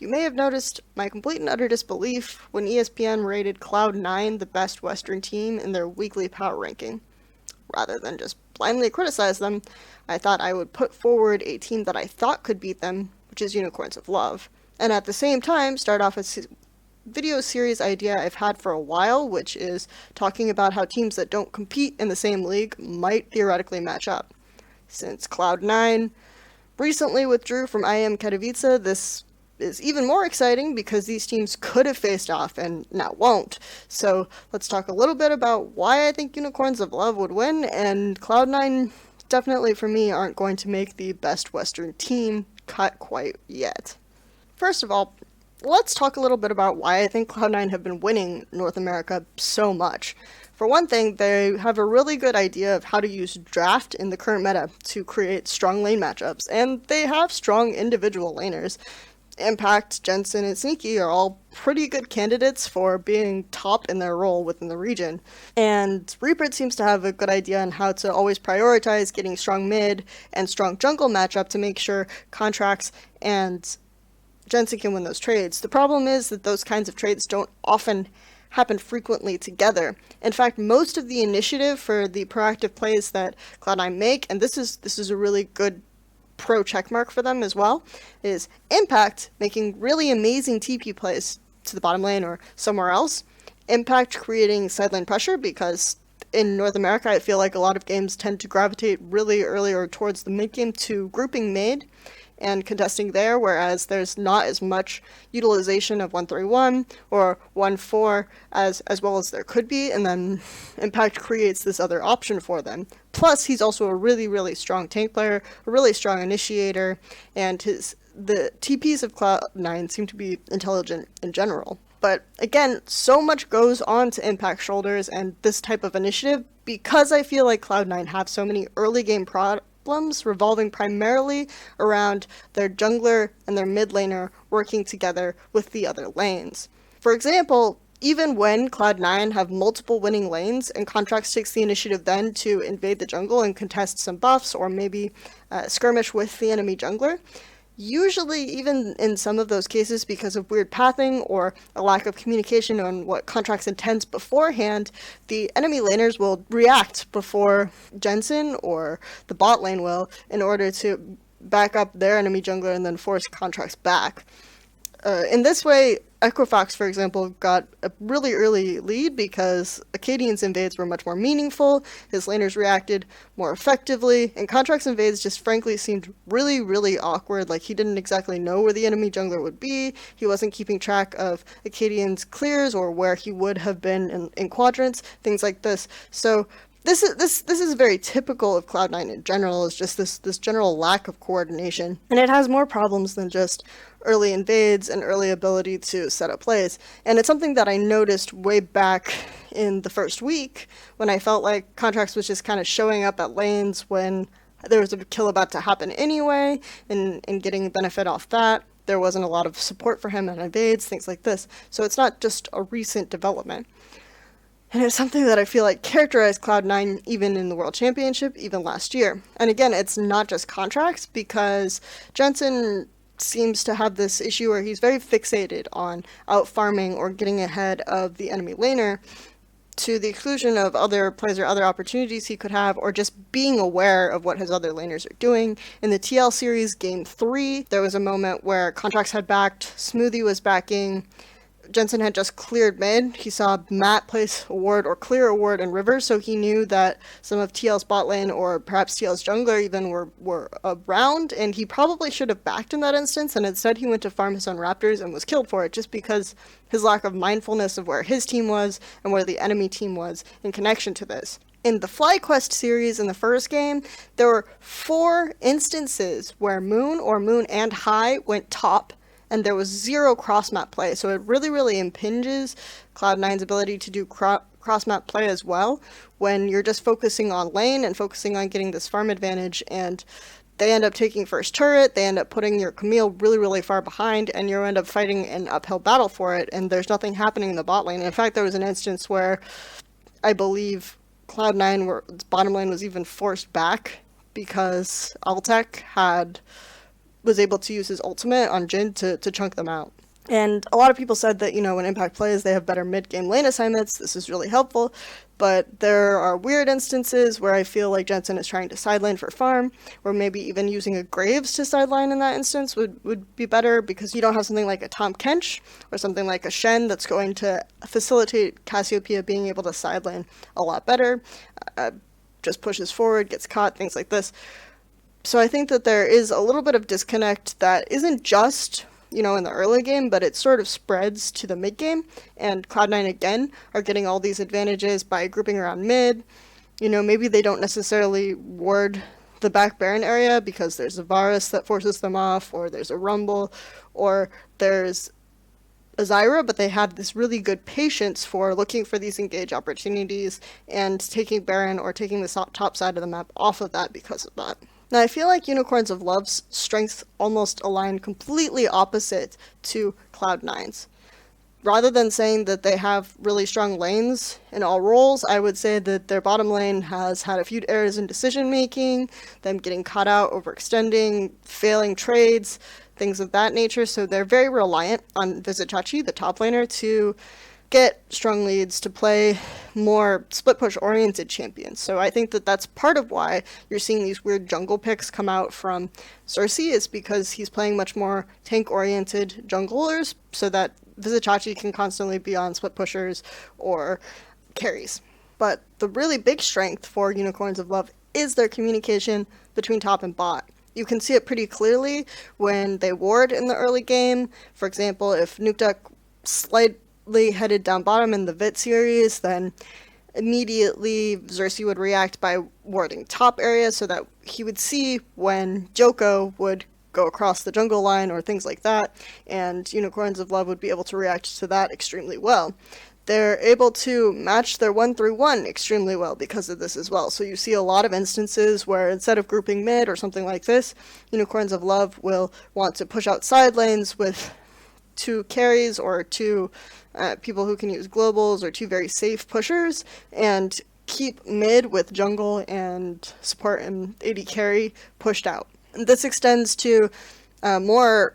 You may have noticed my complete and utter disbelief when ESPN rated Cloud9 the best Western team in their weekly power ranking. Rather than just blindly criticize them, I thought I would put forward a team that I thought could beat them, which is Unicorns of Love. And at the same time, start off a video series idea I've had for a while, which is talking about how teams that don't compete in the same league might theoretically match up. Since Cloud9 recently withdrew from IM Katowice, this is even more exciting because these teams could have faced off and now won't. So let's talk a little bit about why I think Unicorns of Love would win, and Cloud9 definitely for me aren't going to make the best Western team cut quite yet. First of all, let's talk a little bit about why I think Cloud9 have been winning North America so much. For one thing, they have a really good idea of how to use draft in the current meta to create strong lane matchups, and they have strong individual laners. Impact, Jensen, and Sneaky are all pretty good candidates for being top in their role within the region. And Reaper seems to have a good idea on how to always prioritize getting strong mid and strong jungle matchup to make sure Contracts and Jensen can win those trades. The problem is that those kinds of trades don't often happen frequently together. In fact, most of the initiative for the proactive plays that Cloud9 make, and this is a really good pro checkmark for them as well, is Impact making really amazing TP plays to the bottom lane or somewhere else. Impact creating side lane pressure, because in North America I feel like a lot of games tend to gravitate really early or towards the mid game to grouping mid and contesting there, whereas there's not as much utilization of 1-3-1 or 1-4 as well as there could be, and then Impact creates this other option for them. Plus, he's also a really, really strong tank player, a really strong initiator, and the TPs of Cloud9 seem to be intelligent in general. But again, so much goes on to Impact's shoulders and this type of initiative because I feel like Cloud9 have so many early game problems revolving primarily around their jungler and their mid laner working together with the other lanes. For example, even when Cloud9 have multiple winning lanes and Contracts takes the initiative then to invade the jungle and contest some buffs or maybe skirmish with the enemy jungler, usually, even in some of those cases, because of weird pathing or a lack of communication on what Contracts intends beforehand, the enemy laners will react before Jensen or the bot lane will in order to back up their enemy jungler and then force Contracts back. In this way, Equifax, for example, got a really early lead because Acadian's invades were much more meaningful, his laners reacted more effectively, and Contract's invades just frankly seemed really, really awkward, like he didn't exactly know where the enemy jungler would be, he wasn't keeping track of Acadian's clears or where he would have been in quadrants, things like this. So this is very typical of Cloud9 in general, is just this general lack of coordination. And it has more problems than just early invades and early ability to set up plays. And it's something that I noticed way back in the first week when I felt like Contracts was just kind of showing up at lanes when there was a kill about to happen anyway and getting benefit off that. There wasn't a lot of support for him and invades, things like this. So it's not just a recent development. And it's something that I feel like characterized Cloud9 even in the World Championship, even last year. And again, it's not just Contracts, because Jensen seems to have this issue where he's very fixated on out-farming or getting ahead of the enemy laner to the exclusion of other plays or other opportunities he could have, or just being aware of what his other laners are doing. In the TL series Game 3, there was a moment where Contracts had backed, Smoothie was backing, Jensen had just cleared mid. He saw Matt place a ward or clear a ward in river, so he knew that some of TL's bot lane or perhaps TL's jungler even were around, and he probably should have backed in that instance, and instead he went to farm his own raptors and was killed for it, just because his lack of mindfulness of where his team was and where the enemy team was in connection to this. In the FlyQuest series in the first game, there were 4 instances where Moon or Moon and High went top, and there was 0 cross-map play, so it really, really impinges Cloud9's ability to do cross-map play as well, when you're just focusing on lane and focusing on getting this farm advantage, and they end up taking first turret, they end up putting your Camille really, really far behind, and you end up fighting an uphill battle for it, and there's nothing happening in the bot lane. In fact, there was an instance where I believe Cloud9, bottom lane was even forced back because Altec had was able to use his ultimate on Jhin to chunk them out. And a lot of people said that, when Impact plays, they have better mid-game lane assignments. This is really helpful. But there are weird instances where I feel like Jensen is trying to sideline for farm, or maybe even using a Graves to sideline in that instance would be better, because you don't have something like a Tahm Kench or something like a Shen that's going to facilitate Cassiopeia being able to sideline a lot better. Just pushes forward, gets caught, things like this. So I think that there is a little bit of disconnect that isn't just in the early game, but it sort of spreads to the mid game, and Cloud9 again are getting all these advantages by grouping around mid. Maybe they don't necessarily ward the back Baron area because there's a Varus that forces them off, or there's a Rumble, or there's a Zyra, but they have this really good patience for looking for these engage opportunities and taking Baron or taking the top side of the map off of that because of that. Now, I feel like Unicorns of Love's strengths almost align completely opposite to Cloud9's. Rather than saying that they have really strong lanes in all roles, I would say that their bottom lane has had a few errors in decision making, them getting caught out, overextending, failing trades, things of that nature. So they're very reliant on Vizicsacsi, the top laner, to get strong leads, to play more split push oriented champions. So I think that that's part of why you're seeing these weird jungle picks come out from Xerxes, is because he's playing much more tank oriented junglers, so that Vizicsacsi can constantly be on split pushers or carries. But the really big strength for Unicorns of Love is their communication between top and bot. You can see it pretty clearly when they ward in the early game. For example, if Nukeduck slightly headed down bottom in the Vit series, then immediately Xerxes would react by warding top area, so that he would see when Joko would go across the jungle line or things like that, and Unicorns of Love would be able to react to that extremely well. They're able to match their 1-3-1 extremely well because of this as well. So you see a lot of instances where instead of grouping mid or something like this, Unicorns of Love will want to push out side lanes with 2 carries or 2 people who can use globals, or 2 very safe pushers, and keep mid with jungle and support and AD carry pushed out. And this extends to more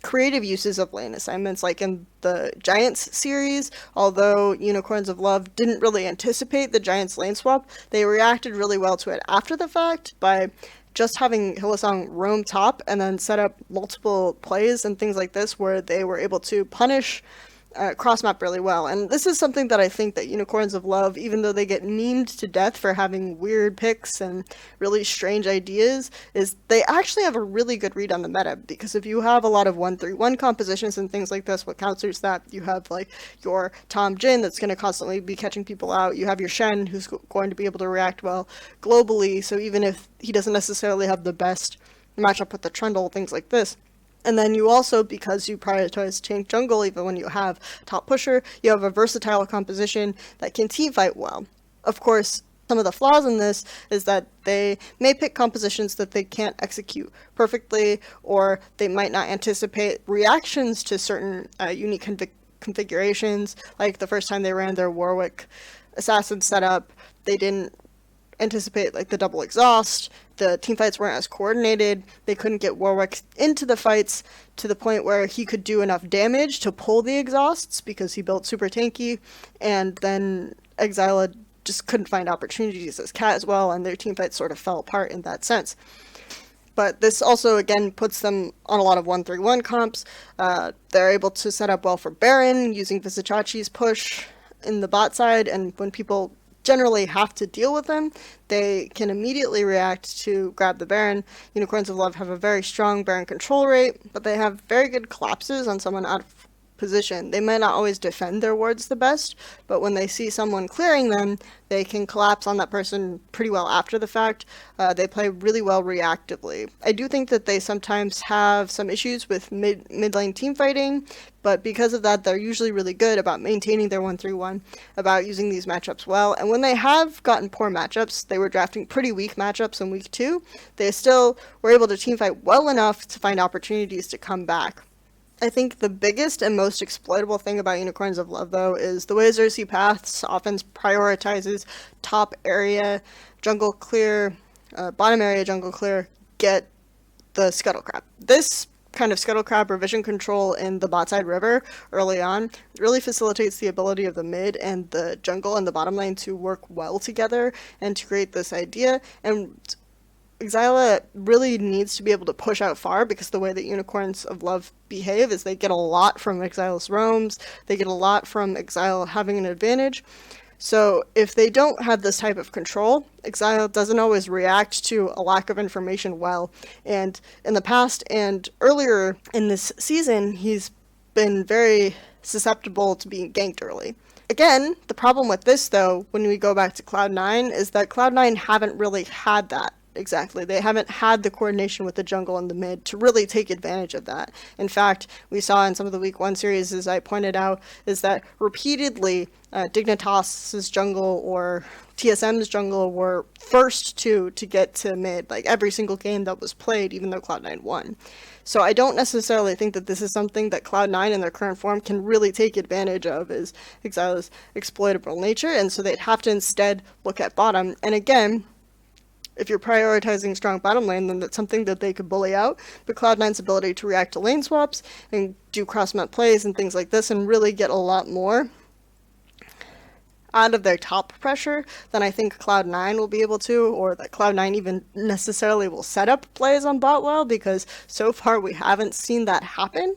creative uses of lane assignments, like in the Giants series. Although Unicorns of Love didn't really anticipate the Giants lane swap, they reacted really well to it after the fact by just having Hylissang roam top and then set up multiple plays and things like this where they were able to punish cross map really well. And this is something that I think that Unicorns of Love, even though they get memed to death for having weird picks and really strange ideas, is they actually have a really good read on the meta. Because if you have a lot of 1-3-1 compositions and things like this, what counters that? You have like your Tahm Jhin that's going to constantly be catching people out. You have your Shen who's going to be able to react well globally. So even if he doesn't necessarily have the best matchup with the Trundle, things like this. And then you also, because you prioritize tank jungle, even when you have top pusher, you have a versatile composition that can teamfight well. Of course, some of the flaws in this is that they may pick compositions that they can't execute perfectly, or they might not anticipate reactions to certain unique configurations. Like the first time they ran their Warwick assassin setup, they didn't anticipate like the double exhaust. The team fights weren't as coordinated. They couldn't get Warwick into the fights to the point where he could do enough damage to pull the exhausts because he built super tanky, and then Exila just couldn't find opportunities as Cat as well, and their team fights sort of fell apart in that sense. But this also, again, puts them on a lot of 1-3-1 comps. They're able to set up well for Baron using Vizicsacsi's push in the bot side, and when people generally have to deal with them, they can immediately react to grab the Baron. Unicorns of Love have a very strong Baron control rate, but they have very good collapses on someone out of position. They might not always defend their wards the best, but when they see someone clearing them, they can collapse on that person pretty well after the fact. They play really well reactively. I do think that they sometimes have some issues with mid lane team fighting, but because of that, they're usually really good about maintaining their 1-3-1, about using these matchups well. And when they have gotten poor matchups, they were drafting pretty weak matchups in week 2, they still were able to team fight well enough to find opportunities to come back. I think the biggest and most exploitable thing about Unicorns of Love, though, is the way Xerxes Path's offense prioritizes top area jungle clear, bottom area jungle clear, get the Scuttle Crab. This kind of Scuttle Crab or vision control in the bot side river early on really facilitates the ability of the mid and the jungle and the bottom lane to work well together and to create this idea. And Xyla really needs to be able to push out far, because the way that Unicorns of Love behave is they get a lot from Xyla's roams, they get a lot from Xyla having an advantage. So if they don't have this type of control, Xyla doesn't always react to a lack of information well. And in the past and earlier in this season, he's been very susceptible to being ganked early. Again, the problem with this, though, when we go back to Cloud9, is that Cloud9 haven't really had that. Exactly. They haven't had the coordination with the jungle and the mid to really take advantage of that. In fact, we saw in some of the Week 1 series, as I pointed out, is that repeatedly Dignitas's jungle or TSM's jungle were first to get to mid, like every single game that was played, even though Cloud9 won. So I don't necessarily think that this is something that Cloud9 in their current form can really take advantage of, is Xyla's exploitable nature, and so they'd have to instead look at bottom. And again, if you're prioritizing strong bottom lane, then that's something that they could bully out. But Cloud9's ability to react to lane swaps and do cross-map plays and things like this and really get a lot more out of their top pressure than I think Cloud9 will be able to, or that Cloud9 even necessarily will set up plays on bot well, because so far we haven't seen that happen.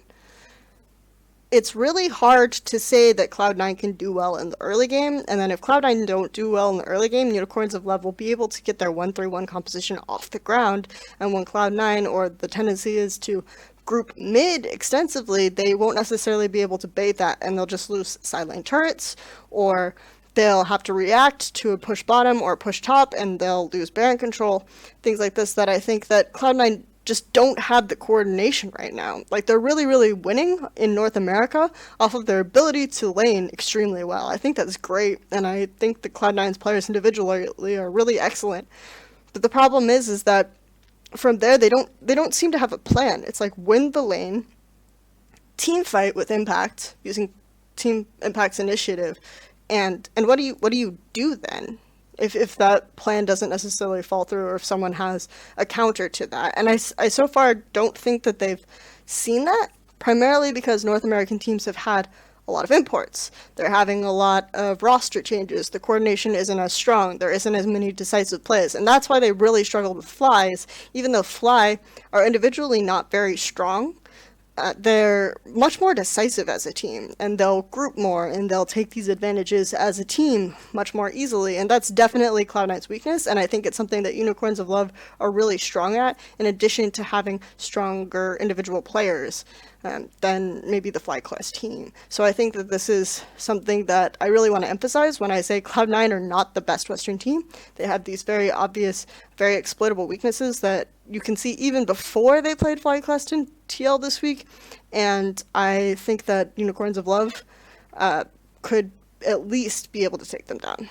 It's really hard to say that Cloud9 can do well in the early game, and then if Cloud9 don't do well in the early game, Unicorns of Love will be able to get their 1-3-1 composition off the ground, and when Cloud9, or the tendency is to group mid extensively, they won't necessarily be able to bait that, and they'll just lose side lane turrets, or they'll have to react to a push bottom or push top, and they'll lose Baron control, things like this that I think that Cloud9 just don't have the coordination right now. Like, they're really, really winning in North America off of their ability to lane extremely well. I think that's great, and I think the Cloud9's players individually are really excellent. But the problem is that from there they don't seem to have a plan. It's like win the lane, team fight with Impact using Team Impact's initiative, and what do you do then? If that plan doesn't necessarily fall through, or if someone has a counter to that. And I so far don't think that they've seen that, primarily because North American teams have had a lot of imports. They're having a lot of roster changes. The coordination isn't as strong. There isn't as many decisive plays. And that's why they really struggle with Flies, even though Fly are individually not very strong. They're much more decisive as a team, and they'll group more, and they'll take these advantages as a team much more easily, and that's definitely Cloud9's weakness, and I think it's something that Unicorns of Love are really strong at, in addition to having stronger individual players than maybe the FlyQuest team. So I think that this is something that I really want to emphasize when I say Cloud9 are not the best Western team. They have these very obvious, very exploitable weaknesses that you can see even before they played FlyQuest in TL this week, and I think that Unicorns of Love could at least be able to take them down.